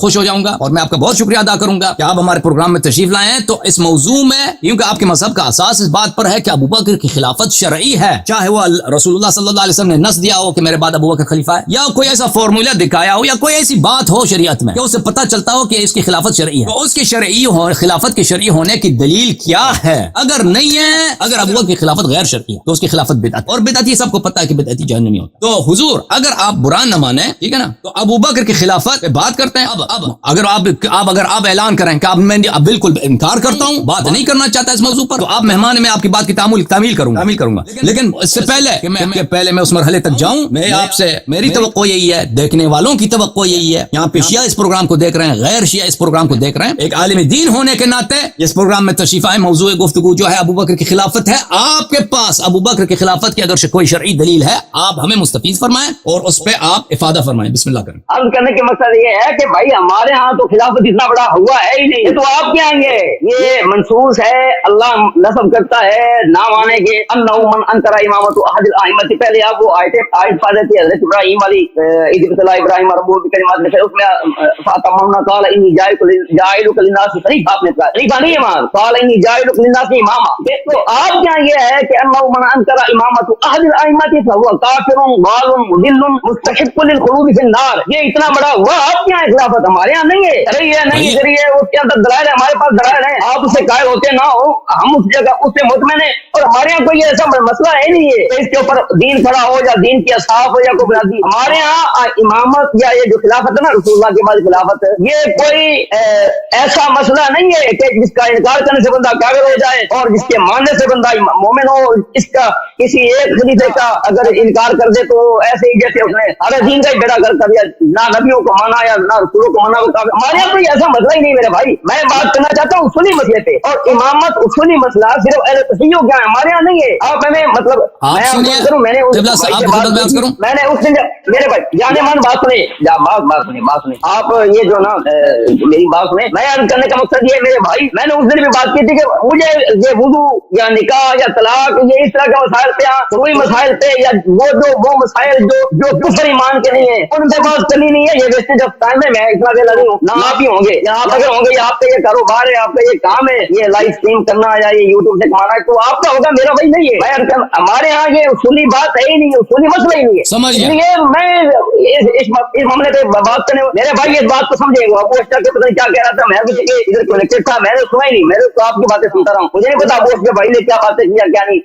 خوش ہو جاؤں گا اور میں آپ کا بہت شکریہ ادا کروں گا کہ آپ ہمارے پروگرام میں تشریف لائے ہیں. تو اس موضوع میں کیونکہ آپ کے مذہب کا اساس اس بات پر ہے کہ ابو بکر کی خلافت شرعی ہے, چاہے وہ رسول اللہ صلی اللہ علیہ وسلم نے نص دیا ہو کہ میرے بعد ابو بکر خلیفہ ہے, یا کوئی ایسا فارمولا دکھایا ہو, یا کوئی ایسی بات ہو شریعت میں کہ اسے پتہ چلتا ہو کہ اس کی خلافت شرعی ہے, تو اس کی شرعی خلافت کے شرعی ہونے کی دلیل کیا ہے. اگر نہیں ہے, اگر ابو بکر کی خلافت غیر شرعی ہے تو اس کی خلافت بدعت, اور بدعت یہ سب کو پتہ ہے کہ بدعتی جہنمی ہوتا ہے. تو حضور اگر آپ برا نہ مانیں, ٹھیک ہے نا, تو ابو بکر کی خلافت پہ بات کرتے ہیں. اب اگر آپ اعلان کریں کہ میں بالکل انکار کرتا ہوں, بات نہیں کرنا چاہتا اس موضوع پر, تو آپ مہمان, میں آپ کی بات کی تعمیل کروں گا. لیکن اس سے پہلے میں اس مرحلے تک جاؤں, میں آپ سے میری توقع یہی ہے, دیکھنے والوں کی توقع یہی ہے, یہاں پہ شیعہ اس پروگرام کو دیکھ رہے ہیں, غیر شیعہ اس پروگرام کو دیکھ رہے ہیں, ایک عالم دین ہونے کے ناطے اس پروگرام میں تشریف آئے. موضوع گفتگو جو ہے ابو بکر کی خلافت ہے. آپ کے پاس ابو بکر کی خلافت کی اگر کوئی شرعی دلیل ہے, آپ ہمیں مستفیض فرمائیں اور اس پہ آپ افادہ فرمائیں. بسم اللہ کریں. عرض کرنے کا مقصد یہ ہے کہ بھائی ہمارے ہاں تو خلافت اتنا بڑا ہوا ہے ہی نہیں, یہ تو آپ کے آئیں گے, یہ منصوص ہے, اللہ نصب کرتا ہے نہ مانے گے. انہ من انکر امامت احد الائمۃ, پہلے آپ وہ آیت پڑھ رہے تھے حضرت ابراہیم والی, اذ ابتلى ابراہیم ربہ بکلمات, میں اس میں فاتممنا قال انی جاعلک للناس خلیفہ, آپ نے کہا خلیفہ نہیں امام, قال انی جاعلک للناس اماما. تو آپ کے یہاں یہ ہے کہ انہ من انکر امامت احد الائمۃ فهو کافر ضال مضل مستحق للخلود فی النار. یہ اتنا بڑا ہوا آپ کے یہاں خلافت, ہمارے یہاں نہیں ہے. ارے یہ نہیں کریے, اس کے اندر دلائل ہے, ہمارے پاس دلائل ہیں, آپ اسے قائل ہوتے نہ ہو, ہم اس جگہ اس سے مطمئن ہیں, اور ہمارے یہاں کوئی ایسا مسئلہ ہے نہیں ہے کہ اس کے اوپر دین کھڑا ہو یا دین کی اصحاف ہو یا کوئی بنیادی. ہمارے یہاں امامت یا یہ جو خلافت ہے نا رسول اللہ کے بعد خلافت ہے, یہ کوئی ایسا مسئلہ نہیں ہے کہ جس کا انکار کرنے سے بندہ کافر ہو جائے اور جس کے ماننے سے بندہ مومن ہو. اس کا کسی ایک خلیفے کا اگر انکار کر دے تو ایسے ہی جیسے اس نے سارے دین کا ہی بیڑا کر دیا, نہ نبیوں کو مانا یا نہ رسولوں کو مانا. ہمارے یہاں کوئی ایسا مسئلہ ہی نہیں میرے بھائی. میں بات کرنا چاہتا ہوں اصولی مسئلے پہ, اور امامت اصولی مسئلہ صرف اہل تشیع کا ہے, ہمارے یہاں نہیں ہے. آپ ہمیں مطلب میں نے اس دن میرے بھائی جانے من بات سنیں آپ, یہ جو نا میری بات سنیں, میں عرض کرنے کا مقصد یہ ہے میرے بھائی, میں نے اس دن بھی بات کی تھی کہ مجھے یہ وضو یا نکاح یا طلاق یہ اس طرح کے مسائل پہ, کوئی مسائل پہ یا وہ مسائل جو کفر ایمان کے نہیں ہیں, ان پہ بات کرنی نہیں ہے. یہ ویسٹیج آف ٹائم ہے, میں اتنا دیر لگی ہوں, نہ آپ ہی ہوں گے, یا آپ اگر ہوں گے, یا آپ کا یہ کاروبار ہے, آپ کا یہ کام ہے, یہ لائف اسٹریم کرنا یا یہ یوٹیوب سے کمانا ہے, تو آپ کا ہوگا, میرا بھائی نہیں ہے. ہمارے یہاں یہ اصولی بات ہے ہی نہیں, اصولی مسئلہ ہی نہیں ہے. سمجھ اس لیے میں اس معاملے پہ بات کرنے, میرے بھائی اس بات کو سمجھیں گے. ابو اشتر کے پتہ نہیں کیا کہہ رہا تھا, میں بھی ادھر کنیکٹڈ تھا, میں نے سنا ہی نہیں, میں تو آپ کی باتیں سنتا رہا ہوں, مجھے نہیں پتا ابو اشتر بھائی نے کیا باتیں کیا کیا نہیں.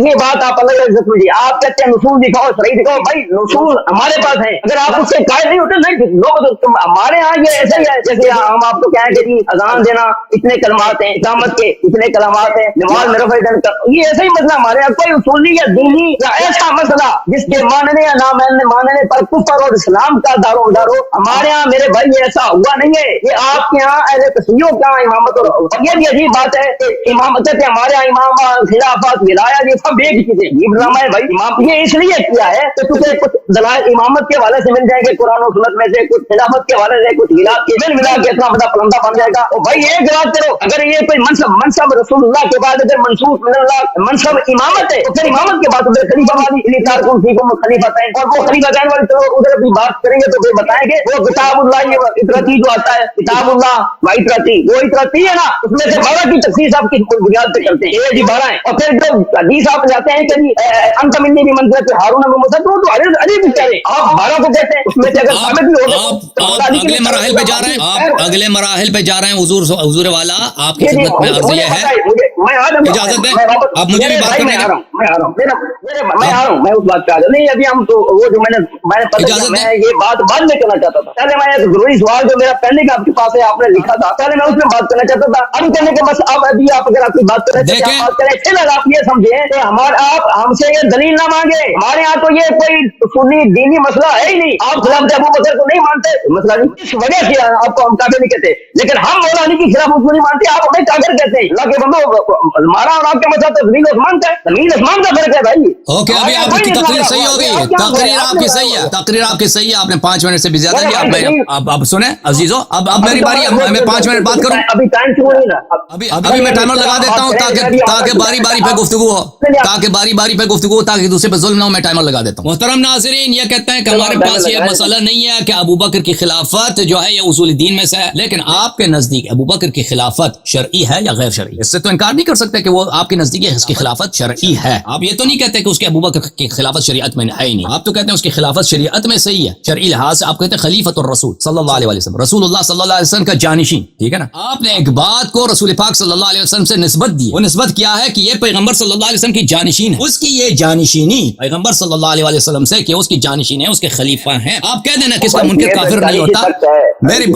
یہ بات آپ الگ الگ سمجھیے. آپ کہتے ہیں نصوص دکھاؤ, صحیح دکھاؤ, بھائی نصوص ہمارے پاس ہیں, اگر آپ اس سے قائل نہیں ہوتے نہیں لوگ. ہمارے یہاں یہ ایسا ہی ہے جیسے ہم آپ کو کہیں کہ جی اذان دینا اتنے کلمات ہیں, اقامت کے اتنے کلمات ہیں, نماز میں رفع دن, یہ ایسا ہی مسئلہ ہمارے یہاں کوئی اصولی یا دینی یا ایسا مسئلہ جس کے ماننے یا نہ ماننے پر کفر اور اسلام کا دار و مدار ہو, ہمارے یہاں میرے بھائی یہ ایسا ہوا نہیں ہے. یہ آپ کے یہاں اہل تشیع کا امامت, اور یہ بھی عجیب بات ہے کہ امامت ہے ہمارے یہاں امام خلافت ولایت یہ سب ایک چیزیں. یہ ڈرامہ ہے بھائی, امام یہ اس لیے کیا ہے کہ تجھے کچھ دلائل امامت کے حوالے سے مل جائیں گے, قرآن و سنت میں سے کچھ خلافت کے حوالے سے کچھ ہلاک کے مل ملا کے اتنا بڑا پلندہ بن جائے گا. اور بھائی ایک بات کرو, اگر یہ کوئی منصب رسول اللہ کے بعد اگر منصوص من اللہ منصب امامت ہے, تو پھر امامت کے بعد ادھر خلیفہ والی انتارکم فیکم خلیفہ تعین, اور وہ خلیفہ تعین والی تو ادھر بھی بات کریں گے تو پھر بتائیں گے وہ کتاب اللہ یہ اطرتی جو آتا ہے, کتاب اللہ و اطرتی, وہ اطرتی ہے نا, اس میں سے 12 کی تخصیص آپ کی بنیاد پہ کرتے ہیں, یہ جی 12 ہیں. اور پھر جو حدیث آپ جاتے ہیں کہ انت منی بھی منزلت ہارون و موسیٰ, تو علی بھی کہہ رہے آپ 12 کو کہتے ہیں, اس میں سے اگر ثابت بھی ہو اگلے مراحل پہ جا رہے ہیں, آپ اگلے مراحل پہ جا رہے ہیں. حضور والا آپ کی خدمت میں عرض یہ ہے, اجازت دیں آپ مجھے بھی بات کرنے دیں. میں آ رہا ہوں, میں اس بات پہ آ رہا نہیں, ابھی ہم تو وہ جو میں نے یہ بات بعد میں کرنا چاہتا تھا. پہلے میں ایک ضروری سوال جو میرا پہلے کا آپ کے پاس ہے, آپ نے لکھا تھا, پہلے میں اس میں بات کرنا چاہتا تھا. ابھی کرنے کے بس اب ابھی آپ اگر آپ کی بات کریں پھر آپ یہ سمجھیں کہ آپ ہم سے یہ دلیل نہ مانگے. ہمارے یہاں تو یہ کوئی سنی دینی مسئلہ ہے ہی نہیں. آپ خلافت ابو بکر کو نہیں مانتے, مسئلہ نہیں, اس وجہ سے آپ کو ہم کافر نہیں کہتے, لیکن ہم مولا علی کی خلافت کو نہیں مانتے, آپ ہمیں کافر کہتے ہیں. اللہ کے بندو, ہمارا اور آپ کے مسئلہ تو زمین عثمان کا ہے, زمین عثمان کا فرق ہے بھائی. اوکے, ابھی آپ کی تقریر صحیح ہو گئی ہے, تقریر آپ کی صحیح ہے, تقریر آپ کی صحیح ہے. آپ نے 5 منٹ سے بھی زیادہ لیا. آپ سنیں عزیزو, اب میری باری ہے, میں 5 منٹ بات کروں. ابھی ٹائم کیوں نہیں نا, ابھی میں ٹائمر لگا دیتا ہوں تاکہ باری باری پہ گفتگو ہو, تاکہ دوسرے پہ ظلم نہ ہو. میں ٹائمر لگا دیتا ہوں. محترم ناظرین, یہ کہتے ہیں کہ ہمارے پاس یہ مسئلہ نہیں نہیں ہے کہ ابو بکر کی خلافت جو ہے یہ اصول دین میں سے ہے، لیکن آپ کے نزدیک ابو بکر کی خلافت شرعی ہے یا غیر شرعی؟ اس سے تو انکار نہیں کر سکتے کہ وہ آپ کے نزدیک اس کی خلافت شرعی ہے. آپ یہ تو نہیں کہتے کہ اس کے ابو بکر کی خلافت شریعت میں ہے ہی نہیں، آپ تو کہتے ہیں اس کی خلافت شریعت میں صحیح ہے، شرعی لحاظ سے آپ کہتے ہیں خلیفۃ الرسول صلی اللہ علیہ وسلم، رسول اللہ صلی اللہ علیہ وسلم کا جانشین. ٹھیک ہے نا؟ آپ نے ایک بات کو رسول پاک صلی اللہ علیہ وسلم سے نسبت دی، وہ نسبت کیا ہے کہ یہ پیغمبر صلی اللہ علیہ وسلم کی جانشین ہے، اس کی یہ جانشینی پیغمبر صلی اللہ علیہ وسلم سے کہ اس کی جانشین ہے، اس کے خلیفہ ہیں. آپ کہہ دینا کہ اس کا منکر کافر نہیں ہوتا، میری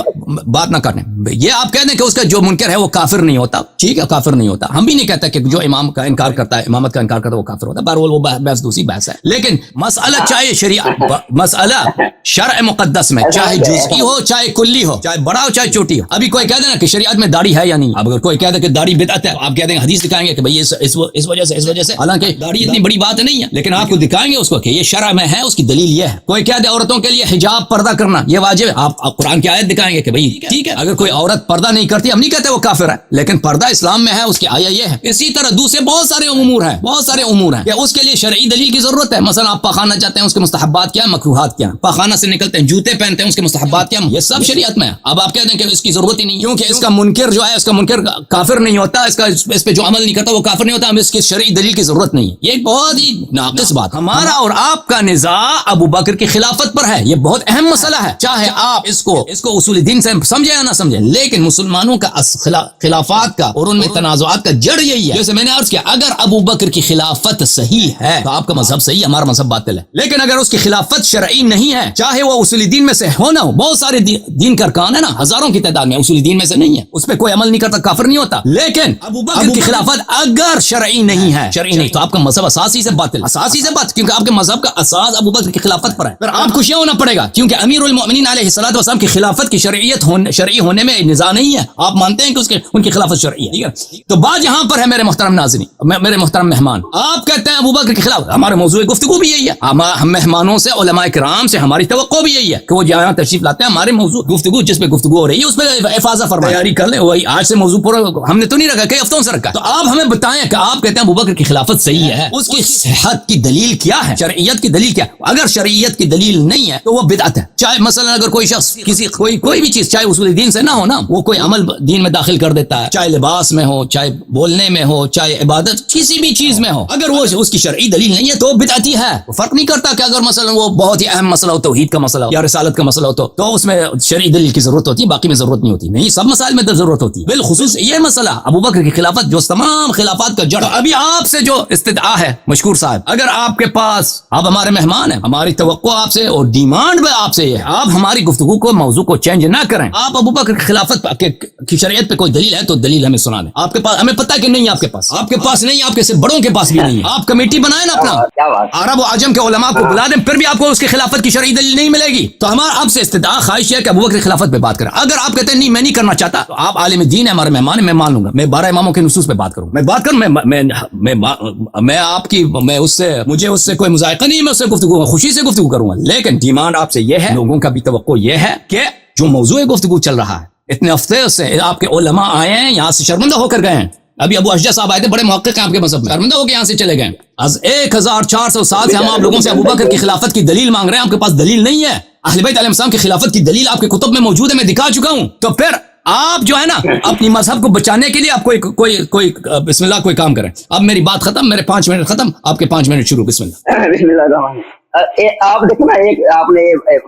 بات نہ کرنے، یہ آپ کہہ دیں کہ اس کا جو منکر ہے وہ کافر نہیں ہوتا. ٹھیک ہے، کافر نہیں ہوتا. ہم بھی نہیں کہتے کہ جو امام کا انکار کرتا ہے، امامت کا انکار کرتا ہے وہ کافر ہوتا ہے. بہرحال وہ بحث دوسری بحث ہے. لیکن مسئلہ چاہے مسئلہ شرع مقدس میں چاہے جزئی ہو چاہے کلی ہو، چاہے بڑا ہو چاہے چھوٹی ہو، ابھی کوئی کہہ دے نا کہ شریعت میں داڑھی ہے یا نہیں، اب اگر کوئی کہہ دے کہ داڑھی بدعت ہے، آپ کہہ دیں حدیث دکھائیں گے کہ بھئی اس وجہ سے، حالانکہ داڑھی اتنی بڑی بات نہیں ہے، لیکن آپ کو دکھائیں گے اس کو کہ یہ شرع میں ہے، اس کی دلیل یہ ہے. کوئی کہہ دے عورتوں کے لیے حجاب پردہ کرنا یہ واجب ہے، آپ قرآن کی آیت دکھائیں گے کہ بھئی ٹھیک ہے، اگر کوئی عورت پردہ نہیں کرتی، ہم نہیں کہتے وہ کافر ہے، لیکن پردہ اسلام میں ہے، اس کی آیا یہ ہے. اسی طرح دوسرے بہت سارے امور ہیں کہ اس کے لیے شرعی دلیل کی ضرورت ہے. مثلا آپ پاخانہ جاتے ہیں، اس کے مستحبات کیا ہیں، مکروہات کیا ہیں، پاخانہ سے نکلتے ہیں جوتے پہنتے ہیں، اس کے مستحبات کیا ہیں، یہ سب شریعت میں ہے. اب آپ کہہ دیں کہ اس کی ضرورت ہی نہیں، کیونکہ اس کا منکر جو ہے، اس کا منکر کافر نہیں ہوتا، اس پہ جو عمل نہیں کرتا وہ کافر نہیں ہوتا، ہمیں اس کی شرعی دلیل کی ضرورت نہیں ہے. یہ ایک بہت ہی ناقص بات. ہمارا اور آپ کا نزاع ابو بکر کی خلافت پر ہے، یہ بہت اہم مسئلہ ہے. چاہے آپ اس کو اصول دین سے سمجھیں یا نہ سمجھیں، لیکن مسلمانوں کا خلافات کا اور ان میں تنازعات کا جڑ یہی ہے. جیسے میں نے عرض کیا، اگر ابو بکر کی خلافت صحیح ہے تو آپ کا مذہب صحیح ہے، ہمارا مذہب باطل ہے. لیکن اگر اس کی خلافت شرعی نہیں ہے، چاہے وہ اصول دین میں سے ہو نہ ہو، بہت سارے دین کا ارکان ہے نا، ہزاروں کی تعداد میں اصول دین میں سے نہیں ہے، اس پہ کوئی عمل نہیں کرتا، کافر نہیں ہوتا. لیکن ابو بکر کی خلافت اگر شرعی نہیں ہے، شرعی نہیں، تو آپ کا مذہب اساسی سے باطل، اساسی سے باطل، کیونکہ آپ کے مذہب کا اساس ابو بکر کی خلافت پر ہے. پھر آپ کو شیعہ ہونا پڑے گا، کیونکہ امیر المؤمنین علیہ الصلوۃ والسلام کی خلافت کی شرعی ہونے میں نزاع نہیں ہے. آپ مانتے ہیں کہ ان کی خلافت شرعی ہے. ٹھیک ہے، تو بات یہاں پر ہے میرے محترم ناظرین، میرے محترم مہمان، آپ کہتے ہیں ابو بکر کے خلاف، ہمارے موضوع گفتگو بھی یہی ہے. ہم مہمانوں سے، علماء کرام سے ہماری توقع بھی یہی ہے کہ وہ جہاں تشریف لاتے ہیں، ہمارے موضوع گفتگو جس پہ گفتگو ہو رہی ہے اس پہ افاضہ فرمائیں، تیاری کر لیں. وہی آج سے موضوع پورا ہم نے تو نہیں رکھا، کئی ہفتوں سے رکھا. تو آپ ہمیں بتائیں کہ آپ کہتے ہیں ابو بکر کی خلافت صحیح ہے، اس کی صحت کی دلیل کیا ہے، شرعیت کی دلیل کیا ہے؟ اگر شرعیت کی دلیل نہیں ہے تو وہ بدعت ہے. چاہے مثلا اگر کوئی شخص کوئی بھی چیز چاہے اصول دین سے نہ ہو نا، وہ کوئی عمل دین میں داخل کر دیتا ہے، چاہے لباس میں ہو، چاہے بولنے میں ہو، چاہے عبادت کسی بھی چیز میں ہو، اگر وہ اس کی شرعی دلیل نہیں ہے تو بدعتی ہے. فرق نہیں کرتا کہ اگر مثلا وہ بہت ہی اہم مسئلہ ہو، توحید کا مسئلہ ہو یا رسالت کا مسئلہ ہو تو اس میں شرعی دلیل کی ضرورت ہوتی ہے، باقی میں ضرورت نہیں ہوتی. نہیں، سب مسائل میں ضرورت ہوتی ہے، بالخصوص یہ مسئلہ ابو بکر کی خلافت جو تمام خلافات کا جڑ. ابھی آپ سے جو استدعا ہے مشکور صاحب، اگر آپ کے پاس، آپ ہمارے مہمان ہیں، ہماری توقع آپ سے اور ڈیمانڈ بھی آپ سے یہ ہے، آپ ہماری گفتگو کو، موضوع کو چینج نہ کریں. آپ ابو بکر کی خلافت کی شریعت پہ کوئی دلیل ہے تو دلیل ہمیں سنا دیں. آپ کے پاس، ہمیں پتہ ہے کہ نہیں، آپ کے پاس نہیں، آپ کے سے بڑوں کے پاس بھی نہیں ہے. آپ کمیٹی بنائیں نا اپنا، عرب و عجم کے علماء کو بلا دیں، پھر بھی آپ کو اس کی خلافت کی شرعی دلیل نہیں ملے گی. تو ہمارا آپ سے استدعا خواہش ہے کہ ابو بکر کی خلافت پہ بات کریں. اگر آپ کہتے ہیں نہیں میں نہیں کرنا چاہتا، تو آپ عالم دین ہیں، ہمارے مہمان ہیں، میں مان لوں گا، میں 12 اماموں کے نصوص پہ بات کروں، میں آپ کی، مجھے اس سے کوئی مذائقہ نہیں، میں اس سے گفتگو خوشی سے گفتگو کروں گا. لیکن ڈیمانڈ آپ سے یہ ہے، لوگوں کا بھی توقع یہ ہے کہ جو موضوع گفتگو چل رہا ہے، اتنے ہفتے سے آپ کے علماء آئے ہیں، یہاں سے شرمندہ ہو کر گئے ہیں. ابھی ابو اشجع صاحب آئے تھے، بڑے محقق ہیں آپ کے مذہب میں، شرمندہ ہو کے یہاں سے چلے گئے. از 1400 سال سے ہم آپ لوگوں سے ابو بکر کی خلافت کی دلیل مانگ رہے ہیں، آپ کے پاس دلیل نہیں ہے. اہل بیت علیہ السلام کی خلافت کی دلیل آپ کے کتب میں موجود ہے، میں دکھا چکا ہوں. تو پھر آپ جو ہے نا اپنی مذہب کو بچانے کے لیے آپ کوئی بسم اللہ کوئی کام کریں. اب میری بات ختم، میرے 5 منٹ ختم، آپ کے 5 منٹ شروع. بسم اللہ. بسم اللہ الرحمن الرحیم. آپ دیکھیں نا، ایک آپ نے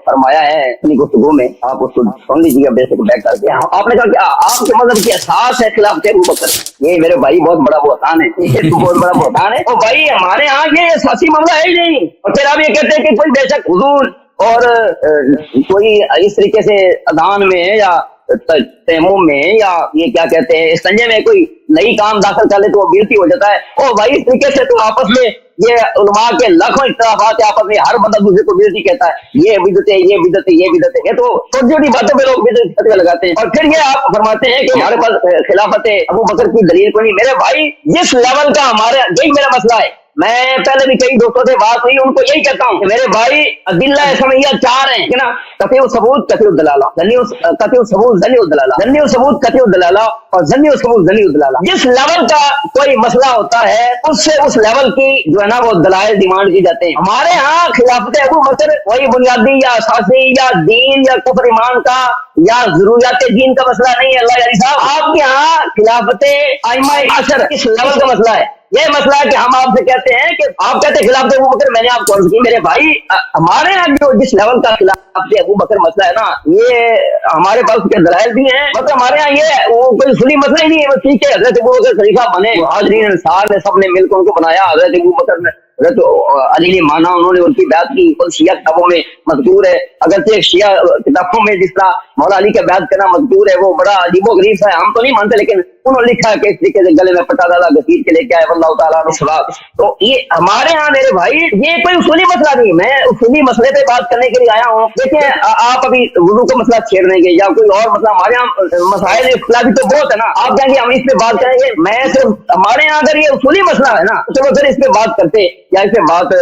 فرمایا ہے اپنی گفتگو میں، آپ اس کو سن لیجیے بیسک بیک کر کے. آپ نے کہا کہ آپ کے مذہب کی اساس ہے خلافت ابو بکر. یہ میرے بھائی بہت بڑا بہتان ہے، یہ بہت بڑا بہتان ہے. اور بھائی ہمارے ہاں یہ اساسی معاملہ ہے ہی نہیں. اور پھر آپ یہ کہتے ہیں کہ کوئی بے شک حضور اور کوئی اس طریقے سے اذان میں یا تیمم میں یا یہ کیا کہتے ہیں استنجے میں کوئی نئی کام داخل کر لے تو وہ بدعتی ہو جاتا ہے. اور بھائی اس طریقے سے تو آپس میں یہ علماء کے لاکھوں اختلافات ہے آپس میں، ہر بندہ دوسرے کو بدعتی کہتا ہے، یہ بدعت ہے، یہ بدعت ہے، یہ بدعت ہے. یہ تو چھوٹی چھوٹی باتوں پہ لوگ بدعت فتوے لگاتے ہیں. اور پھر یہ آپ فرماتے ہیں کہ ہمارے پاس خلافت ابو بکر کی دلیل کو نہیں. میرے بھائی جس لیول کا ہمارا، یہی میرا مسئلہ ہے، میں پہلے بھی کئی دوستوں سے بات ہوئی، ان کو یہی کہتا ہوں کہ میرے بھائی ادلہ سمعیہ 4 ہیں کہ نا، قطعی ثبوت قطعی الدلالہ، قطعی ثبوت ظنی الدلالہ، ظنی ثبوت قطعی الدلالہ، اور ظنی ثبوت ظنی الدلالہ۔ جس لیول کا کوئی مسئلہ ہوتا ہے اس سے اس لیول کی جو ہے نا وہ دلائل ڈیمانڈ کی جاتے ہیں۔ ہمارے ہاں خلافت ابو بکر کوئی بنیادی یا اساسی یا دین یا کفر ایمان کا یا ضروریات دین کا مسئلہ نہیں ہے اللہ علی صاحب، آپ کے ہاں خلافت ائمہ 10 اس لیول کا مسئلہ ہے۔ یہ مسئلہ ہے کہ ہم آپ سے کہتے ہیں کہ آپ کہتے ہیں خلافت ابو بکر، میں نے آپ کو عرض کی میرے بھائی ہمارے یہاں جو جس لیول کا خلافت ابو بکر مسئلہ ہے نا، یہ ہمارے پاس کے دلائل بھی ہیں، مطلب ہمارے یہاں یہ وہ کوئی اصولی مسئلہ ہی نہیں ہے، ٹھیک ہے حضرت ابو بکر خلیفہ بنے، مہاجرین انصار نے سب نے مل کر ان کو بنایا، حضرت ابو بکر نے حضرت علی نے مانا، انہوں نے ان کی بیعت کی، اور شیعہ کتابوں میں مذکور ہے، اگرچہ شیعہ کتابوں میں جس طرح مولا علی کا بیعت کرنا مذکور ہے وہ بڑا عجیب و غریب ہے، ہم تو نہیں مانتے، لیکن انہوں نے لکھا ہے کہ اس طریقے سے گلے میں پٹا ڈالا گھسیٹ کے لے کے آئے واللہ تعالیٰ عنہ صلاح۔ تو یہ ہمارے ہاں میرے بھائی یہ کوئی اصولی مسئلہ نہیں، میں اصولی مسئلے پہ بات کرنے کے لیے آیا ہوں۔ دیکھیں آپ ابھی وضو کا مسئلہ چھیڑ دیں گے یا کوئی اور مسئلہ، ہمارے یہاں مسائل اختلافی تو بہت ہے نا، آپ کہیں گے ہم اس پہ بات کریں گے، میں صرف ہمارے یہاں اگر یہ اصولی مسئلہ ہے نا چلو پھر اس پہ بات کرتے یا اس پہ بات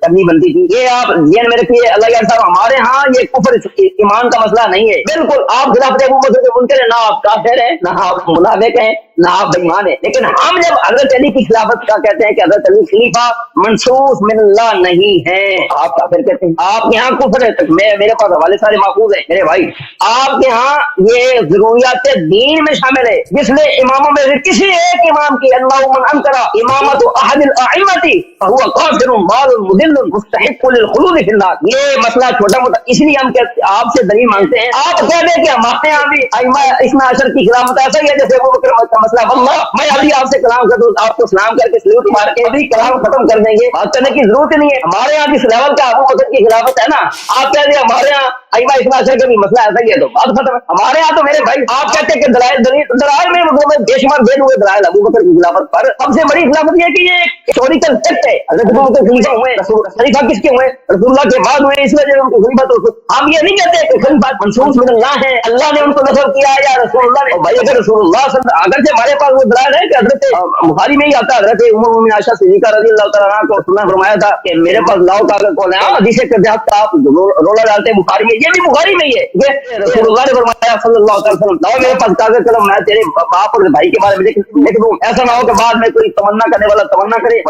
کرنی بنتی تھی۔ یہ آپ ذہن میں رکھیے اللہ یار صاحب، ہمارے ہاں یہ کفر ایمان کا مسئلہ نہیں ہے، بالکل آپ خلافت ابو بکر کے منکر ہیں، نہ آپ کافر ہیں، نہ آپ منافق ہیں، نہ آپ بےمان ہیں، لیکن ہم جب حضرت علی کی خلافت کا کہتے ہیں کہ حضرت علی خلیفہ منصوص من اللہ نہیں ہے، آپ کافر کہتے ہیں، آپ کے ہاں کفر ہے، میرے پاس حوالے سارے محفوظ ہیں میرے بھائی، آپ کے ہاں یہ ضروریات دین میں شامل ہے، جس نے اماموں میں سے کسی ایک امام کی اللہ من انکر امامت احد الائمۃ فهو کافر ضال مضل مستحق للخلود فی النار۔ یہ مسئلہ چھوٹا موٹا اس لیے ہم آپ سے دلیل مانگتے ہیں، آپ کہہ دیں کہ ہمارے یہاں بھی ائمہ اثنا عشر کی خلافت ایسا ہی ہے جیسے ابو بکر کا مسئلہ، واللہ میں ابھی آپ سے کلام کر دوں، آپ کو سلام کر کے سلوٹ مار کے بھی کلام ختم کر دیں گے، بات کرنے کی ضرورت نہیں ہے۔ ہمارے یہاں جس لیول کا ابو بکر کی خلافت ہے نا، آپ کہہ دیں ہمارے یہاں ائمہ اثنا عشر کا بھی مسئلہ ایسا ہی ہے، تو بات ختم۔ ہمارے یہاں تو میرے بھائی آپ کہتے ہیں کہ دلائل میں بے شمار دے دوں گے دلائل ابو بکر کی خلافت پر، سب سے بڑی خلافت یہ کہ یہ ہسٹوریکل فیکٹ ہے، حضرت ابو بکر خلیفہ ہوئے، خلیفہ کس کے ہوئے؟ رسول اللہ کے بعد ہوئے، اس وجہ ان کو خلیفہ، تو ہم یہ نہیں کہتے کہ خلیفہ منصوص من اللہ ہے، اللہ نے ان کو نصب کیا یا رسول اللہ نے، بھائی اگر رسول اللہ صلی اللہ، اگرچہ ہمارے پاس وہ دلائل ہے کہ حضرت بخاری میں ہی آتا ہے، حضرت ام المؤمنین عائشہ صدیقہ رضی اللہ تعالیٰ عنہا کو سنا فرمایا تھا کہ میرے پاس لاؤ کاغذ کون ہے، حدیث قدیات کا آپ رولا ڈالتے ہیں بخاری میں، یہ بھی بخاری میں ہی ہے، یہ رسول اللہ نے فرمایا صلی اللہ علیہ وسلم، لاؤ میرے پاس کاغذ قلم، میں تیرے باپ اور بھائی کے بارے میں لکھ دوں، ایسا نہ ہو کہ بعد میں کوئی تمنا کرنے والا تمنا کرے،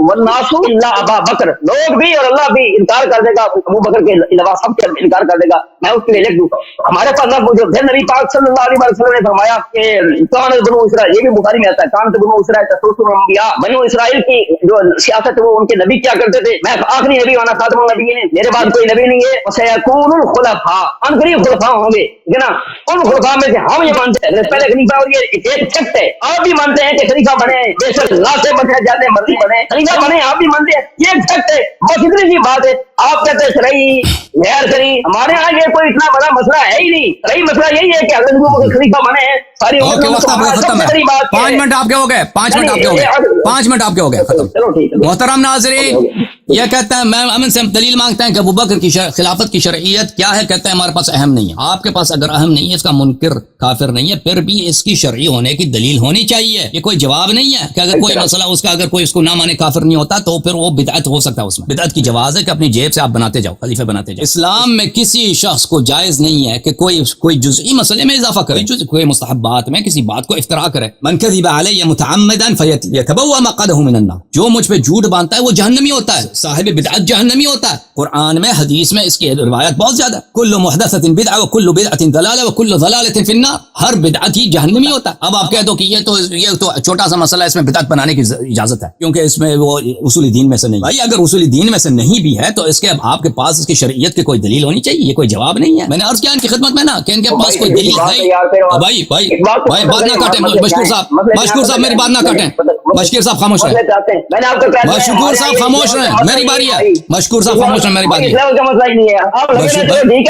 والناس الا ابا بکر، لوگ بھی اور اللہ بھی انکار کر دے گا، ابو بکر کے علاوہ سب کے انکار کر دے گا، میں اس کے لیے لکھ دوں۔ ہمارے پاس پھر نبی پاک صلی اللہ علیہ وسلم نے فرمایا کہ کان بنو اسرائیل، یہ بھی بخاری میں آتا ہے، کان بنو اسرائیل تسوس الانبیاء، بنو اسرائیل کی جو سیاست ہے وہ ان کے نبی کیا کرتے تھے، میں آخری نبی وانا خاتم النبیین، میرے بعد کوئی نبی نہیں ہے، وسیکون الخلفاء، ان قریب خلفاء ہوں گے، ٹھیک ہے نا، ان خلفاء میں سے ہم یہ مانتے ہیں پہلے خلیفہ، اور یہ ایک فیکٹ ہے، آپ بھی مانتے ہیں کہ خلیفہ بنے، بے شک اللہ سے بنے جاتے مرضی بنے خلیفہ بنے، آپ بھی مانتے ہیں، یہ ایک فیکٹ ہے، بس اتنی سی بات ہے۔ آپ کہتے ہیں شرعی غیر شرعی، ہمارے ہاں یہ کوئی اتنا بڑا مسئلہ ہے ہی نہیں، صحیح مسئلہ یہی ہے کہ حضرت ابو بکر خلیفہ بنے ہیں، ساری اوکے وقت آپ کا ختم ہے، 5 منٹ آپ کے ہو گئے، 5 منٹ آپ کے ہو گئے، 5 منٹ آپ کے ہو گئے ختم۔ چلو ٹھیک ہے محترم ناظرین، یہ کہتے ہیں میں امن سے دلیل مانگتے ہیں کہ ابو بکر کی خلافت کی شرعیت کیا ہے، کہتے ہیں ہمارے پاس اہم نہیں ہے، آپ کے پاس اگر اہم نہیں ہے، اس کا منکر کافر نہیں ہے، پھر بھی اس کی شرعی ہونے کی دلیل ہونی چاہیے، یہ کوئی جواب نہیں ہے کہ اگر کوئی مسئلہ اس کا اگر کوئی اس کو نہ مانے کافر نہیں ہوتا تو پھر وہ بدعت ہو سکتا ہے، اس میں بدعت کی جواز ہے کہ اپنی جیب سے آپ بناتے جاؤ، خلیفہ بناتے جاؤ۔ اسلام میں کسی شخص کو جائز نہیں ہے کہ کوئی جزئی مسئلے میں اضافہ کرے، کوئی مستحبات میں کسی بات کو افتراء کرے، من کذب علی متعمدا فیتبوأ مقعدہ من النار، جو مجھ پہ جھوٹ باندھتا ہے وہ جہنمی ہوتا ہے، صاحب بدعت جہنمی ہوتا ہے۔ قرآن میں حدیث میں اس کی روایت بہت زیادہ، کل محدثۃ بدعہ وکل بدعۃ ضلالہ وکل ضلالۃ فی النار، ہر بدعت ہی جہنمی ہوتا ہے۔ اب آپ کہہ دو کہ یہ تو چھوٹا سا مسئلہ ہے، اس میں بدعت بنانے کی اجازت ہے کیونکہ اس میں وہ اصولی دین میں سے نہیں، بھائی اگر اصولی دین میں سے نہیں بھی ہے تو اس کے آپ کے پاس اس کی شرعیت کی کوئی دلیل ہونی چاہیے، یہ کوئی جواب نہیں ہے۔ میں نے عرض کیا ان کی خدمت میں نا کہ ان کے پاس کوئی دلیل ہے، بھائی بات نہ کاٹیں، مشکور صاحب میری بات نہ کاٹیں، مشکور صاحب خاموش رہیں، مشکور صاحب خاموش رہیں، میری باری ہے، مشکور صاحب خاموش رہیں، میری باری ہے،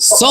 100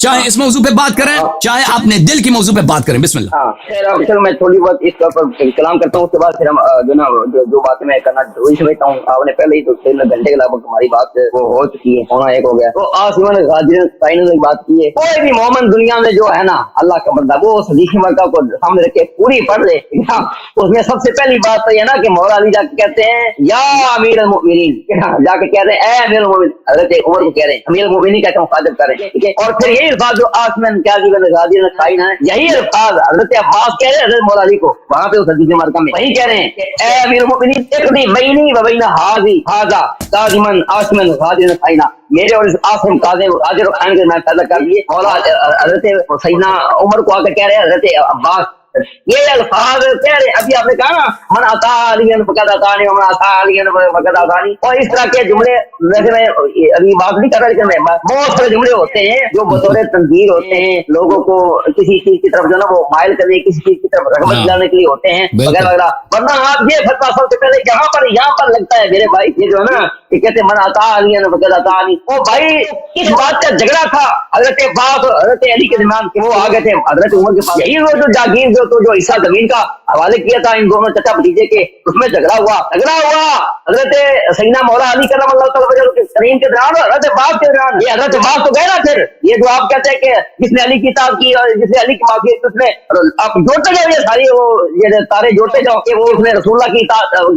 چاہے اس موضوع پہ بات کریں چاہے اپنے دل کی موضوع پہ بات کریں. بسم اللہ. ہاں خیر اب چلو میں تھوڑی بہت اس پر کلام کرتا ہوں, اس کے بعد پھر ہم جو باتیں میں کرنا وہی سمجھتا ہوں. آپ نے پہلے ہی تو 3 گھنٹے کے لگ ہماری بات وہ ہو چکی ہے, ہونا ایک ہو گیا. تو آسمان غادر نے بات کی ہے, کوئی بھی مومن دنیا میں جو ہے نا اللہ کا بندہ وہ حدیث مبارکہ کو سامنے رکھ کے پوری پڑھ لے. اس میں سب سے پہلی بات تو یہ نا کہ مولا علی جا کے کہتے ہیں یا امیر المؤمنین, جا کے کہتے ہیں اے امیر المؤمنین, حضرت عمر کو کہہ رہے ہیں امیر المؤمنین کہتے ہیں مخاطب کر رہے ہیں, ٹھیک ہے. اور پھر یہی الفاظ جو آسمان کیا غادر نے قائل ہیں, یہی الفاظ حضرت عباس کہہ رہے ہیں حضرت مولا علی کو وہاں پہ اس حدیث مبارکہ میں وہی کہہ رہے ہیں کہ اے امیر المؤمنین اقضی بینی و بین ھذا قاضما آسمان غادر نے قائل, میرے اور آسم قاضم غادر خان کے میں پیدا کر دیے. مولا حضرت سیدنا عمر کو آ کر کہہ رہے ہیں حضرت عباس یہ الفاظ کہہ رہے. ابھی آپ نے کہا نا من عطا علی فقد عطانی ومن عطا علی فقد عطانی, اور اس طرح کے جملے ویسے میں ابھی بات نہیں کر رہا لیکن میں بہت سارے جملے ہوتے ہیں جو بطور تنظیر ہوتے ہیں, لوگوں کو کسی چیز کی طرف جو نا وہ مائل کرنے کسی چیز کی طرف رغبت دلانے کے لیے ہوتے ہیں وغیرہ وغیرہ. ورنہ آپ یہ فتویٰ سب سے پہلے یہاں پر لگتا ہے میرے بھائی, یہ جو ہے نا یہ کہتے ہیں من عطا علی فقد عطانی, او بھائی کس بات کا جھگڑا تھا حضرت عباس اور حضرت علی کے درمیان کہ وہ آ گئے تھے حضرت عمر کے پاس, یہی وہ جو جاگیر جو حصہ زمین کا حوالے کیا تھا ان دونوں چچا بھتیجے کے, اس میں جھگڑا ہوا حضرت سیدنا مولا علی کرم اللہ تعالی وجہ کریم کے درمیان اور حضرت عباس کے درمیان. یہ حضرت عباس تو گئے نا پھر یہ جو آپ کہتے ہیں کہ جس نے علی کی اطاعت کی اور جس نے علی کی معافی اس میں آپ جوڑتے جاؤ یہ ساری وہ یہ تارے جوڑتے جاؤ کہ وہ اس نے رسول اللہ کی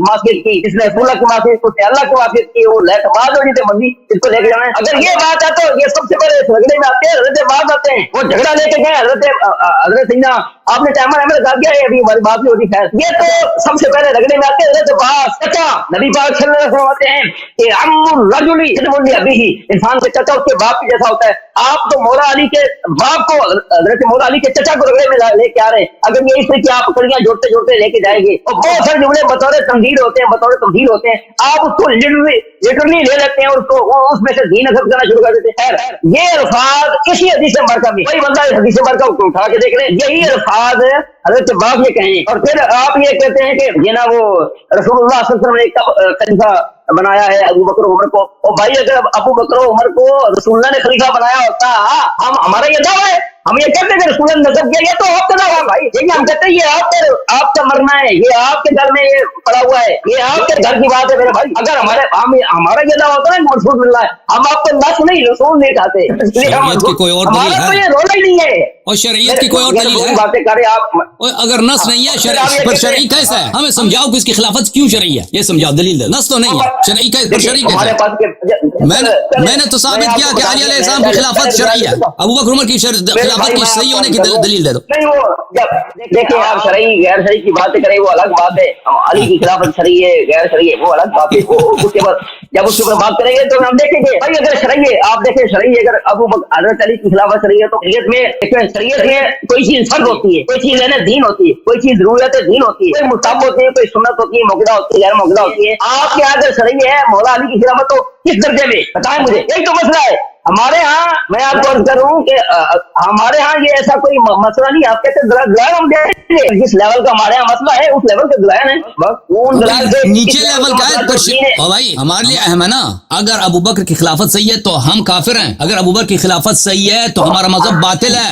معافیت کی, جس نے رسول اللہ کی معافیت کی اللہ کی معافیت کی, وہ لے بعد ہو جیتے بندی اس کو لے کے جانا ہے. اگر یہ بات ہے تو یہ سب سے پہلے جھگڑے میں آتے ہیں حضرت عباس آتے ہیں, وہ جھگڑا لے کے گئے حضرت سیدنا آپ نے ٹائمر احمد گیا ہے ابھی ہماری بات نہیں ہوتی. خیر یہ تو سب سے پہلے رگڑے میں آتے ہیں حضرت عباس چچا. نبی پاک صلی اللہ علیہ وسلم آتے ہیں کہ عم الرجل یدعو ابیہ, انسان کے چچا اس کے باپ کی جیسا ہوتا ہے. آپ تو مولا علی کے باپ کو حضرت مولا علی کے چچا کو رگڑے میں لے کے آ رہے ہیں. اگر یہ اس طرح کی آپ کڑیاں جوڑتے جوڑتے لے کے جائیں گے اور بہت سارے جملے بطور تنظیر ہوتے ہیں بطور تمثیل ہوتے ہیں, آپ اس کو لٹرلی لے لیتے ہیں اور اس کو اس میں سے دین اخذ کرنا شروع کر دیتے ہیں. خیر یہ الفاظ اسی حدیث مبارکہ میں کوئی بندہ اس حدیث مبارکہ کو اٹھا کے دیکھ لیں, یہی الفاظ حضرت عباس یہ کہیں. اور پھر آپ یہ کہتے ہیں کہ یہ نا وہ رسول اللہ صلی اللہ علیہ وسلم نے ایک خلیفہ بنایا ہے ابو بکر عمر کو. اور بھائی اگر ابو بکر عمر کو رسول اللہ نے خلیفہ بنایا ہوتا ہمارا یہ دعویٰ ہے, ہم یہ کہتے ہیں کہ رسول اللہ نے نصب کیا, یہ تو آپ کا دعویٰ بھائی, لیکن ہم کہتے ہیں یہ آپ کا مرنا ہے, یہ آپ کے گھر میں یہ پڑا ہوا ہے, یہ آپ کے گھر کی بات ہے میرے بھائی. اگر ہمارا یہ دعویٰ ہوتا ہے کہ رسول مل رہا ہے, ہم آپ کو نس نہیں رسول نہیں کہتے, شریعت کی کوئی اور دلیل ہمارا تو یہ رولا ہی نہیں ہے. اور شریعت کی کوئی اور دلیل ہے باتیں کریں آپ, اگر نص نہیں ہے شرعی پر شرعی کیسا ہے, ہمیں سمجھاؤ کہ اس کی خلافت کیوں شرعی ہے, یہ سمجھاؤ دلیل ہے. نص تو نہیں ہے, شرعی پر شرعی کیسا ہے. میں نے تو ثابت کیا کہ علی علیہ السلام کی خلافت شرعی ہے, ابو بکر عمر کی خلافت کی صحیح ہونے کی دلیل دے دو. نہیں وہ دیکھیں آپ شرعی غیر شرعی کی باتیں کریں وہ الگ بات ہے, علی کی خلافت شرعی ہے غیر شرعی ہے وہ الگ بات ہے. اس کے بعد جب اس کے اوپر بات کریں گے تو ہم دیکھیں گے بھائی اگر شرعی ہے, آپ دیکھیں شرعی اگر ابو بکر حضرت علی کی خلافت شرعی ہے تو شریعت میں کوئی چیز فرض ہوتی ہے, کوئی چیز ہے دین ہوتی ہے, کوئی چیز ضرورت دین ہوتی ہے, کوئی مستحب ہوتی ہے, کوئی سنت ہوتی ہے, موقع ہوتی ہے, غیر موقع ہوتی ہے. آپ کے یہاں اگر شرعی ہے مولا علی کی خلافت تو کس درجے میں بتائیں مجھے, یہی تو مسئلہ ہے. ہمارے ہاں میں آپ کو عرض کروں کہ ہمارے ہاں یہ ایسا کوئی مسئلہ نہیں, آپ کہتے ہیں دلائل ہم دیں گے, جس لیول کا ہمارے ہاں مسئلہ ہے اس لیول کے دلائل ہیں بس. نیچے لیول کا ہے بھائی, ہمارے لیے اہم ہے نا. اگر ابو بکر کی خلافت صحیح ہے تو ہم کافر ہیں, اگر ابو بکر کی خلافت صحیح ہے تو ہمارا مذہب باطل ہے.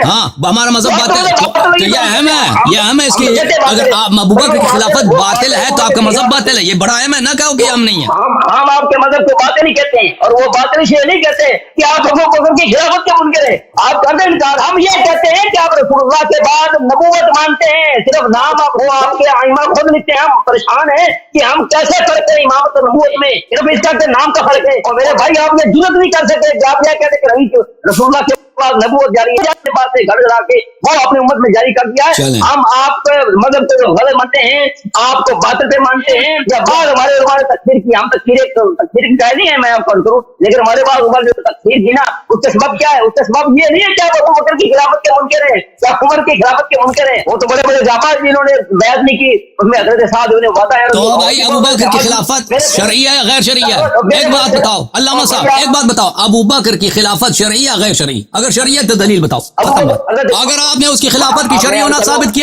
ہاں ہمارا مذہب باطل ہے تو یہ اہم ہے, یہ اہم ہے اس کی. اگر آپ ابو بکر کی خلافت باطل ہے تو آپ کا مذہب باطل ہے, یہ بڑا اہم ہے. نہ کہو کہ ہم نہیں ہیں, ہم آپ کے مذہب کو باطل نہیں کہتے ہیں, اور وہ باطل اس لیے نہیں کہتے کہ آپ ابو بکر کی خلافت کے منکر ہیں, آپ کر دیں انکار. ہم یہ کہتے ہیں کہ آپ رسول اللہ کے بعد نبوت مانتے ہیں, صرف نام آپ وہ آپ کے ائمہ خود لکھتے ہیں. ہم پریشان ہیں کہ ہم کیسے فرق ہیں امامت اور نبوت میں, صرف اس کا نام کا فرق ہے. اور میرے بھائی آپ یہ جرات نہیں کر سکتے کہ آپ یہ کہتے کہ رسول اللہ کے بعد نبوت جاری ہے, بات سے گھڑ گڑا کے وہ اپنی امت میں جاری کر دیا ہے. ہم آپ مذہب کو غلط مانتے ہیں, آپ کو باطل پہ مانتے ہیں. یا بعض ہمارے تکفیر کی, ہم تکفیر کی قائل نہیں ہے, میں آپ کو کروں, لیکن ہمارے پاس عمر جو تکفیر کی نا اس کا سبب کیا ہے, اس کا سبب یہ نہیں ہے کہ آپ ابو بکر کی خلافت کے منکر ہیں یا عمر کی خلافت کے منکر ہیں. وہ تو بڑے بڑے جاباز جنہوں نے بیعت نہیں کی, اس میں حضرت سعد نے وعدہ ہے. تو بھائی ابو بکر کی خلافت شرعی ہے غیر شرعی ہے؟ ایک بات بتاؤ علامہ صاحب, ایک بات بتاؤ, ابو بکر کی خلافت شرعی ہے غیر شرعی؟ اگر شرعی ہے تو دلیل بتاؤ. ختم بات. اگر آپ نے اس کی خلافت کی شرعی ہونا ثابت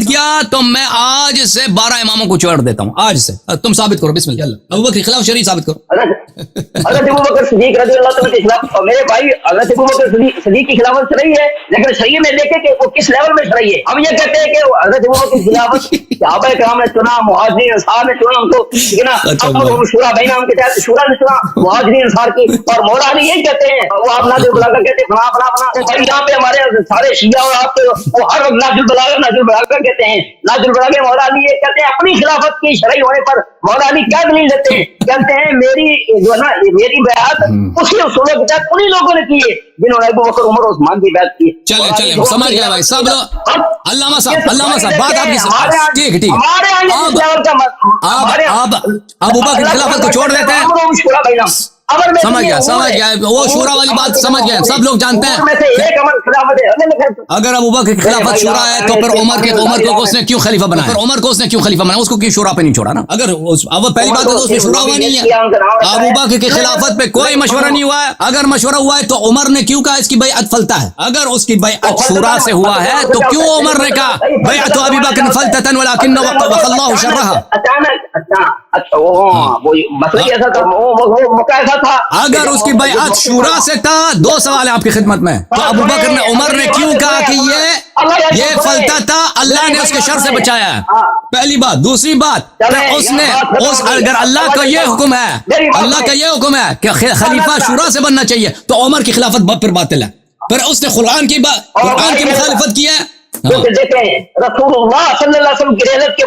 کیا تو میں آج سے 12 اماموں کو چھوڑ دیتا ہوں. آج سے تم ثابت کرو. بسم اللہ. ابو بکر کے خلاف شرعی ثابت کرو. حضرت ابو بکر صدیق رضی اللہ تعالیٰ کے خلاف میرے بھائی حضرت ابو بکر صدیق کی خلافت شرعی ہے, لیکن شرعی میں دیکھیں کہ وہ کس لیول میں شرعی ہے. ہم یہ کہتے ہیں کہ حضرت ابو بکر کی خلافت صحابہ کرام نے چنا, مہاجرین انصار نے چنا ان کو, ٹھیک ہے نا. اب شورا بینہم کے تحت شورا نے چنا مہاجرین انصار کی, اور مولا علی یہی کہتے ہیں, وہ آپ نازل البلاغہ کہتے ہیں فلاں. یہاں پہ ہمارے سارے شیعہ اور آپ وہ ہر وقت نازل البلاغہ کہتے ہیں. نازل البلاغہ مولا علی یہ کہتے ہیں اپنی خلافت کی شرعی ہونے پر مولا علی کیا دلیل دیتے ہیں, کہتے ہیں میری جو ہے نا میری بیعت اسی اصولوں کے تحت انہی لوگوں نے کی ہے جنہوں نے ابو بکر عمر عثمان کی بیعت کی. چلے سمجھ گیا بھائی سب لوگ. علامہ صاحب بات آپ کی ٹھیک اب ابو بکر کی خلافت کو چھوڑ دیتے ہیں. سمجھ گیا وہ شورا والی بات سمجھ گئے, سب لوگ جانتے ہیں. اگر ابو بکر کی خلافت شورا ہے تو پھر عمر کو اس نے کیوں خلیفہ بنایا, اس کو کیوں شورا پہ نہیں چھوڑا نا. اگر پہلی بات تو اس میں شورا ہوا نہیں ہے, ابو بکر کی خلافت پہ کوئی مشورہ نہیں ہوا ہے. اگر مشورہ ہوا ہے تو عمر نے کیوں کہا اس کی بیعت فلتا ہے. اگر اس کی بیعت شورا سے ہوا ہے تو کیوں عمر نے کہا بیعت ابی بکر فلتۃ ولکن وقى الله شرها. اگر اس کی بیعت شورا سے تھا, 2 سوال ہیں آپ کی خدمت میں, تو ابو بکر نے عمر نے کیوں کہا کہ یہ فلتا تھا, اللہ نے اس کے شر سے بچایا ہے, پہلی بات. دوسری بات اگر اللہ کا یہ حکم ہے کہ خلیفہ شورا سے بننا چاہیے تو عمر کی خلافت پھر باطل ہے. پھر اس نے قرآن کی مخالفت کی ہے. دیکھیں رسول اللہ صلی اللہ علیہ وسلم کی رحلت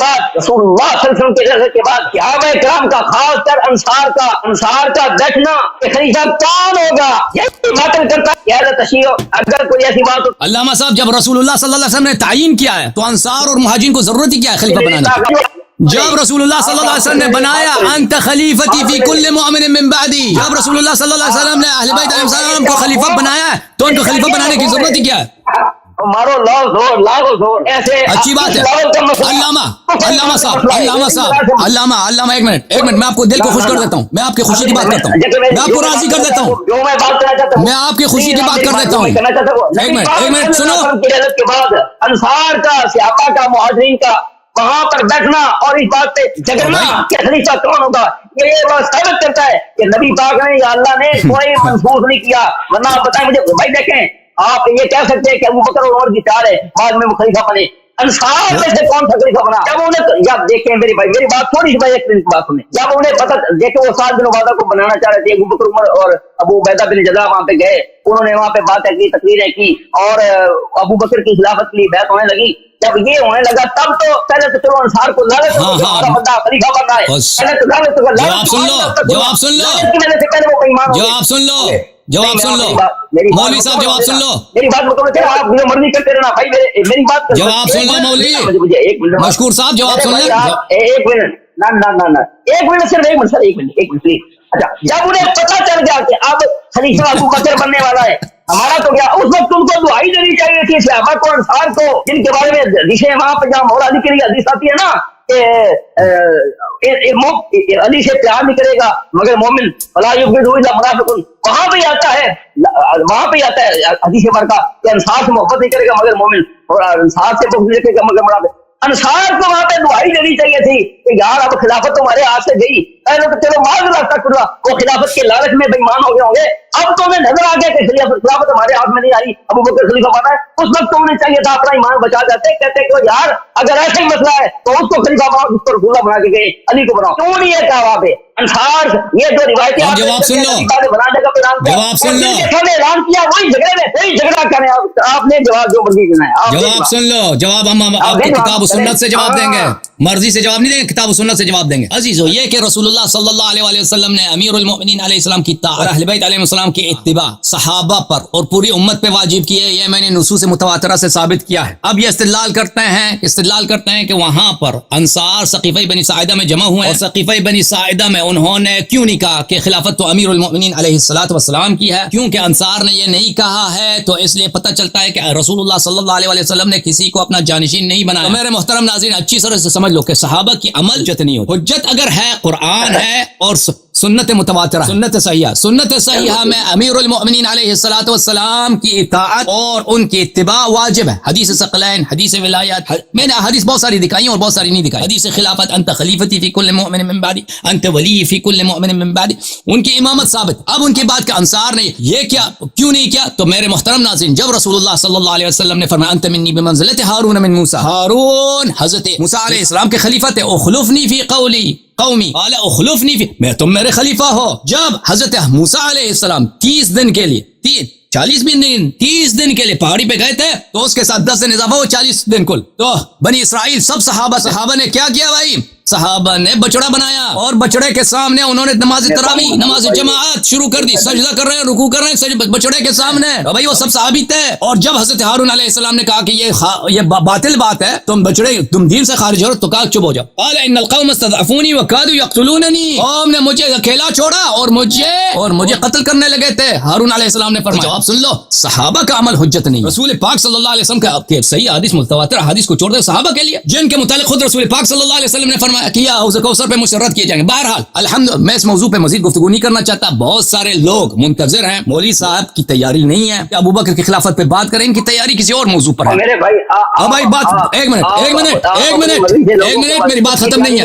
کے بعد صحابہ کرام کا خاص کر انصار کا بیٹھنا خلیفہ کون ہوگا یہی باطل کرتا ہے تشیع. اگر کوئی ایسی بات علامہ صاحب جب رسول اللہ صلی اللہ علیہ وسلم نے تعین کیا ہے تو انصار اور مہاجرین کو ضرورت ہی کیا ہے خلیفہ بنانے کی. جب رسول اللہ صلی اللہ علیہ وسلم نے بنایا انت خلیفتی فی کل مؤمن من بعدی, جب رسول اللہ صلی اللہ علیہ وسلم نے اہل بیت علیہ السلام کو خلیفہ بنایا ہے تو ان کو خلیفہ بنانے کی ضرورت ہی کیا ہے. مارو لاؤ زور ایسے اچھی بات ہے. علامہ ایک منٹ میں آپ کو دل کو خوش کر دیتا ہوں, میں آپ کی خوشی کی بات کرتا ہوں, میں آپ کو راضی کر دیتا ہوں, میں آپ کی خوشی کی بات کر دیتا ہوں. ایک منٹ سنو. کے بعد انصار کا صحابہ کا مہاجرین کا وہاں پر بیٹھنا اور اس بات پہ جھگڑنا کہ خلیفہ کون ہوگا, یہ بات ثابت کرتا ہے کہ نبی پاک نے یا اللہ نے کوئی منسوخ نہیں کیا. ورنہ آپ بتائیں مجھے بھائی, دیکھیں آپ یہ کہہ سکتے ہیں کہ ابو بکر اور عمر کی چال ہے بعد میں وہ خلیفہ بنے, انصار میں سے کون سا خلیفہ بنا. جب انہیں جب دیکھیں میری بات تھوڑی سی ایک بات سنیں, جب انہیں پتہ دیکھیں وہ 7 بن عبادہ کو بنانا چاہ رہے تھے, ابو بکر عمر اور ابو عبیدہ بن جراح وہاں پہ گئے, انہوں نے وہاں پہ باتیں کی, تقریریں کی, اور ابو بکر کی خلافت کے لیے بیعت ہونے لگی. جب یہ ہونے لگا تب تو پہلے تو چلو انصار کو لالچ بندہ خلیفہ بننا ہے, پہلے تو لالچ کو جواب سن لو مولوی صاحب, جواب سن لو. میری بات مطلب آپ جو مرضی کرتے رہنا بھائی, میری بات جواب سن لو مولوی مشکور صاحب, جواب سن لیں. ایک منٹ صرف ایک منٹ پلیز. اچھا, جب انہیں پتہ چل گیا کہ اب خلیفہ ابو بکر بننے والا ہے ہمارا, تو کیا اس وقت تم کو دعائی دینی چاہیے تھی صحابہ کو, انصار کو, جن کے بارے میں حدیثیں وہاں پہ جہاں مولا علی کے لیے حدیث آتی ہے نا کہ علی سے پیار نہیں کرے گا مگر مومن, فلا یبغض الا منافق, وہاں پہ آتا ہے حدیث برکہ کہ انصار سے محبت نہیں کرے گا مگر مومن, اور انصار سے بغض نہیں رکھے گا مگر منافق. انصار کو وہاں پہ دعائی دینی چاہیے تھی کہ یار اب خلافت تمہارے ہاتھ سے گئی, پہلے تو چلو معذرت تک وہ خلافت کے لالچ میں بےمان ہو گئے ہوں گے, اب تو انہیں نظر آ گیا کہ خلافت ہمارے ہاتھ میں نہیں آئی, ابو بکر خلیفہ بنا ہے. اس وقت تو انہیں چاہیے تھا اپنا ایمان بچا جاتے, کہتے کہ یار اگر ایسا ہی مسئلہ ہے تو اس کو خلیفہ بناؤ, اس کو رسول بنا کے گئے, علی کو بناؤ. کیوں نہیں ہے کہا وہاں پہ انصار یہ جو روایتیں جواب سن لو اعلان کیا وہی جھگڑا کریں آپ نے جواب جو مرضی دینا ہے. جواب سن لو, جواب ہم آپ کی کتاب و سنت سے جواب دیں گے, مرضی سے جواب نہیں دیں گے, کتاب و سنت سے جواب دیں گے. عزیزو, یہ کہ رسول اللہ صلی اللہ علیہ وسلم نے امیر المؤمنین علیہ السلام کی اطاعت, اہل بیت علیہ السلام کی اتباع صحابہ پر اور پوری امت پہ واجب کی ہے, یہ میں نے نصوص متواترہ سے ثابت کیا ہے. اب یہ استدلال کرتے ہیں کہ وہاں پر انصار ثقیفہ بنی ساعدہ میں جمع ہوئے, اور ثقیفہ بنی ساعدہ میں انہوں نے کیوں نہیں کہا کہ خلافت تو امیر المؤمنین علیہ الصلوۃ والسلام کی ہے, کیونکہ انصار نے یہ نہیں کہا ہے, تو اس لیے پتہ چلتا ہے کہ رسول اللہ صلی اللہ علیہ وسلم نے کسی کو اپنا جانشین نہیں بنایا. میرے محترم ناظرین, اچھی طرح سے سمجھ لو کہ صحابہ کی عمل حجت نہیں ہوتی. حجت اگر ہے قرآن ہے اور سنت متواترہ، سنت صحیحہ، سنت صحیحہ میں امیرُ المؤمنین علیہ الصلوۃ والسلام کی اطاعت اور ان کی اتباع واجب ہے. حدیث ثقلین، حدیث ولایت، میں نے حدیث بہت ساری دکھائی اور بہت ساری نہیں دکھائی. حدیث خلافت، انت خلیفتی فی کل مؤمن من بعدی، انت ولی فی کل مؤمن من بعدی، ان کی امامت ثابت. اب ان کی بات کا انصار نے یہ کیا کیوں نہیں کیا؟ تو میرے محترم ناظرین، جب رسول اللہ صلی اللہ علیہ وسلم نے فرمایا انت منی بمنزلت ہارون من موسیٰ، ہارون حضرت موسیٰ علیہ السلام کے خلیفہ تھے. اخلفنی فی قولی قومی، قال اخلفنی فی، میں تم میرے خلیفہ ہو. جب حضرت موسیٰ علیہ السلام 30 دن کے لیے 40 بھی نہیں 30 دن کے لیے پہاڑی پہ گئے تھے، تو اس کے ساتھ 10 دن اضافہ ہو 40 دن کل. تو بنی اسرائیل سب صحابہ نے کیا کیا بھائی؟ صحابہ نے بچڑا بنایا اور بچڑے کے سامنے انہوں نے نماز تراویح، نماز جماعت شروع کر دی. سجدہ کر رہے ہیں، رکوع کر رہے ہیں بچڑے کے سامنے. بھائی وہ سب صحابی تھے. اور جب حضرت ہارون علیہ السلام نے کہا کہ یہ باطل بات ہے، تم دین سے خارج ہو، تو کہا چپ ہو جاؤ. قال ان القوم استضعفوني وكادوا يقتلونني، قوم نے مجھے اکیلا چھوڑا اور مجھے قتل کرنے لگے تھے. ہارون علیہ السلام نے فرمایا جواب سن لو، صحابہ کا عمل حجت نہیں. رسول پاک صلی اللہ علیہ وسلم کا صحیح حدیث متواتر حدیث کو چھوڑ دے صحابہ کے لیے، جن کے متعلق خود رسول پاک صلی اللہ علیہ وسلم نے فرمایا کہ حوض کوثر پہ مشرت کیے جائیں گے. بہرحال الحمدللہ میں اس موضوع پہ مزید گفتگو نہیں کرنا چاہتا. بہت سارے لوگ منتظر ہیں، مولوی صاحب کی تیاری نہیں ہے کہ ابو بکر کی خلافت پہ بات کریں. ان کی تیاری کسی اور موضوع پر ہے. میرے بھائی بھائی بات ایک منٹ میری بات ختم نہیں ہے.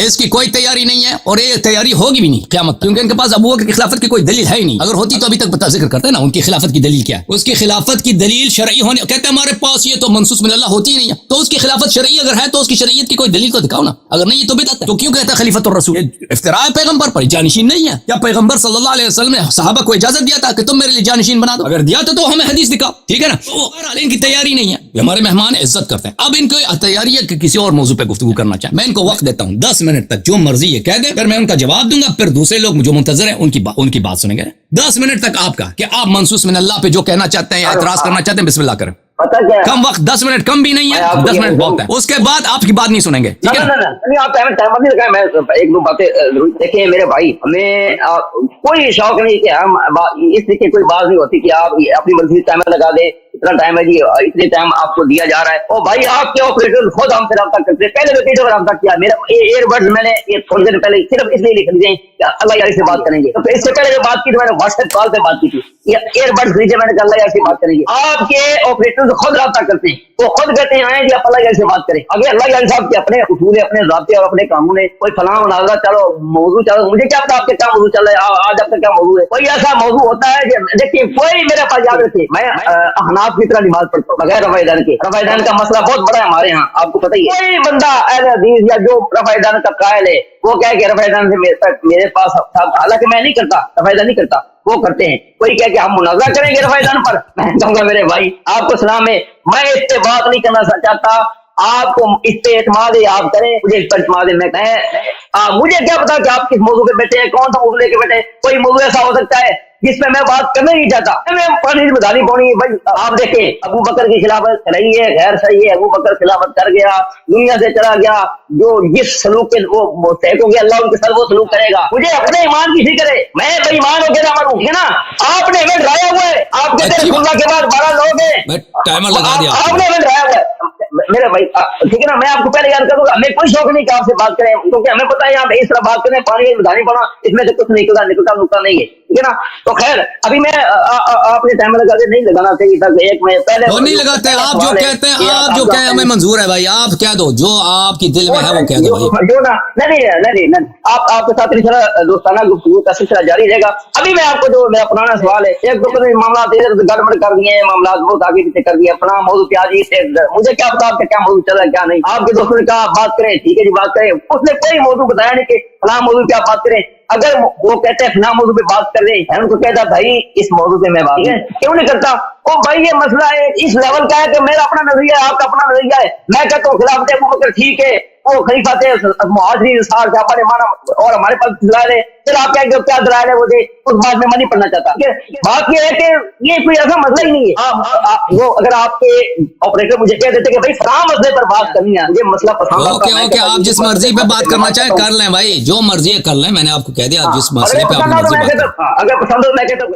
اس کی کوئی تیاری نہیں ہے اور یہ تیاری ہوگی بھی نہیں قیامت، کیونکہ ان کے پاس ابو بکر کی خلافت کی کوئی دلیل ہے ہی نہیں. اگر ہوتی تو ابھی تک ذکر کرتے نا ان کی خلافت کی دلیل کیا ہے. اس کی خلافت کی دلیل شرعی ہونے، کہتے ہیں ہمارے پاس یہ تو منصوص من اللہ ہوتی ہی نہیں ہے. تو اس کی خلافت شرعی اگر ہے تو اس کی شرعیت کی کوئی دلیل تو دکھاؤ نا. اگر نہیں تو بدعت ہے. تو کیوں کہتا ہے خلیفۃ الرسول؟ افتراء پیغمبر پر، جانشین نہیں ہے. کیا پیغمبر صلی اللہ علیہ وسلم نے صحابہ کو اجازت دیا تھا کہ تم میرے لیے جانشین بنا دو؟ اگر دیا تھا تو ہمیں حدیث دکھاؤ. ٹھیک ہے نا. بہرحال ان کی تیاری نہیں ہے. یہ ہمارے مہمان عزت کرتے ہیں. اب ان کو تیاری ہے کہ کسی اور موضوع پہ گفتگو کرنا چاہیں. میں ان کو وقت دیتا ہوں 10 منٹ تک، جو مرضی یہ کہہ دیں، پھر میں ان کا جواب دوں گا. پھر دوسرے لوگ جو منتظر ہیں ان کی بات سنیں گے. 10 منٹ تک آپ کا کہ آپ منصوص من اللہ پہ جو کہنا چاہتے ہیں یا اعتراض کرنا چاہتے ہیں، بسم اللہ کریں. کم وقت 10 منٹ کم بھی نہیں ہے، 10 منٹ بہت ہے. اس کے بعد آپ کی بات نہیں سنیں گے. ٹھیک ہے میں ایک دو باتیں دیکھیں میرے بھائی، ہمیں کوئی شوق نہیں کہ ہم اس طریقے کوئی بات نہیں ہوتی کہ آپ اپنی مرضی ٹائم لگا دیں. اتنا ٹائم ہے جی، اتنے ٹائم آپ کو دیا جا رہا ہے. اور بھائی آپ کے آپریٹر خود ہم سے رابطہ کرتے ہیں. پہلے بھی کئی دفعہ رابطہ کیا. میرا ایئر بڈز میں نے یہ تھوڑی دیر پہلے صرف اس لیے لکھ دیے کہ اللہ یار سے بات کریں گے. تو اس سے پہلے جو بات کی تو میں نے واٹس ایپ کال پہ بات کی تھی. ایئر بڈز لیجیے، میں نے کہا اللہ یار سے بات کریں گے. آپ کے آپریٹر خود رابطہ کرتے ہیں، وہ خود کہتے ہیں جی آپ اللہ یار سے بات کریں. اگر اللہ یار صاحب کے اپنے اصول، اپنے ضابطے اور اپنے قانون ہے، کوئی فلاں مناظرہ چلو موضوع چلو، مجھے کیا پتا آپ کے کیا موضوع چل رہا ہے، آج آپ کا کیا موضوع ہے. کوئی ایسا موضوع ہوتا ہے دیکھیے، کوئی میرے پاس یاد رکھے، میں احناف کی طرح نماز پڑھتا ہوں بغیر رفع دین کے. رفع دین کا مسئلہ بہت بڑا ہے ہمارے ہاں، آپ کو پتہ ہی ہے. کوئی بندہ اہل حدیث یا جو رفع دین کا قائل ہے، وہ کہے کہ رفع دین سے میرے پاس، حالانکہ میں نہیں کرتا، رفع دین نہیں کرتا، وہ کرتے ہیں. کوئی کہے کہ ہم مناظرہ کریں گے رفع دین پر، میں کہوں گا میرے بھائی آپ کو سلام ہے، میں اس سے بات نہیں کرنا چاہتا. آپ کو اس پہ اعتماد ہے آپ کریں، مجھے اس پر اعتماد ہے. مجھے کیا پتا کہ آپ کس موضوع پہ بیٹھے ہیں، کون سا موضوع لے کے بیٹھے ہیں. کوئی موضوع ایسا ہو سکتا ہے جس پہ میں بات کرنا نہیں چاہتا، میں پانی بدھانی پڑنی ہے. بھائی آپ دیکھیں ابو بکر کی خلافت صحیح ہے غیر صحیح ہے، ابو بکر خلافت کر گیا، دنیا سے چلا گیا، جو جس سلوک کے وہ طے ہو گیا اللہ ان کے ساتھ وہ سلوک کرے گا. مجھے اپنے ایمان کی فکر ہے، میں بے ایمان ہو کے نہ مروں. ہے نا، آپ نے ایونٹ لایا ہوا ہے، آپ کے رسول اللہ کے بعد 12 لوگ ہیں، ٹائمر لگا دیا آپ نے ایونٹ لایا ہوا ہے میرے بھائی. ٹھیک ہے نا، میں آپ کو پہلے یاد کروں گا، ہمیں کوئی شوق نہیں کہ آپ سے بات کریں، کیونکہ ہمیں پتا ہے یہاں پہ اس طرح بات کریں پانی بدھانی پڑنا، اس میں سے کچھ نکلتا نکلتا نہیں ہے. ٹھیک ہے نا. تو خیر ابھی میں آپ نے ٹائم لگا کے نہیں لگانا چاہیے تھا کہ ایک میں پہلے وہ نہیں لگاتے. آپ جو کہتے ہیں، آپ جو کہیں ہمیں منظور ہے بھائی، آپ کہہ دو جو آپ کی دل میں ہے وہ کہہ دو بھائی. جو نا نہیں آپ کے ساتھ دوستانہ گفتگو کا سلسلہ جاری رہے گا. ابھی میں آپ کو جو میرا پرانا سوال ہے، ایک دو معاملات ادھر گڑبڑ کر دیے ہیں، معاملات بہت آگے پیچھے کر دیے. اپنا موضوع کیا جی، مجھے کیا پتا آپ کا کیا موضوع چل رہا ہے کیا نہیں. آپ کے دوستوں نے کہا بات کریں، ٹھیک ہے جی بات کریں. اس نے کوئی موضوع بتایا نہیں کہ فلاں موضوع پہ آپ بات کریں. اگر وہ کہتے ہیں فلاں موضوع پہ بات کر رہے ہیں، ان کو کہتا بھائی اس موضوع پہ میں بات کیوں نہیں کرتا. وہ بھائی یہ مسئلہ ہے اس لیول کا ہے کہ میرا اپنا نظریہ ہے، آپ کا اپنا نظریہ ہے. میں کہتا ہوں خلافت ابو بکر ٹھیک ہے، وہ خلیفہ تھے مہاجرین انصار صحابہ نے مانا، اور ہمارے پاس دلائل ہے. پھر آپ کہیں گے کیا دلائل ہے وہ دے، اس بات میں نہیں پڑھنا چاہتا. بات یہ ہے کہ یہ کوئی ایسا مسئلہ ہی نہیں ہے. وہ اگر آپ کے آپریٹر مجھے کہہ دیتے کہ بھائی فلاں مسئلے پر بات کرنی ہے، یہ مسئلہ پسند اوکے آپ جس مرضی پہ بات کرنا چاہیں کر لیں بھائی، جو مرضی کر لیں. میں نے آپ کو کہہ دیا آپ جس مسئلے پہ اگر پسند ہو میں کہتا ہوں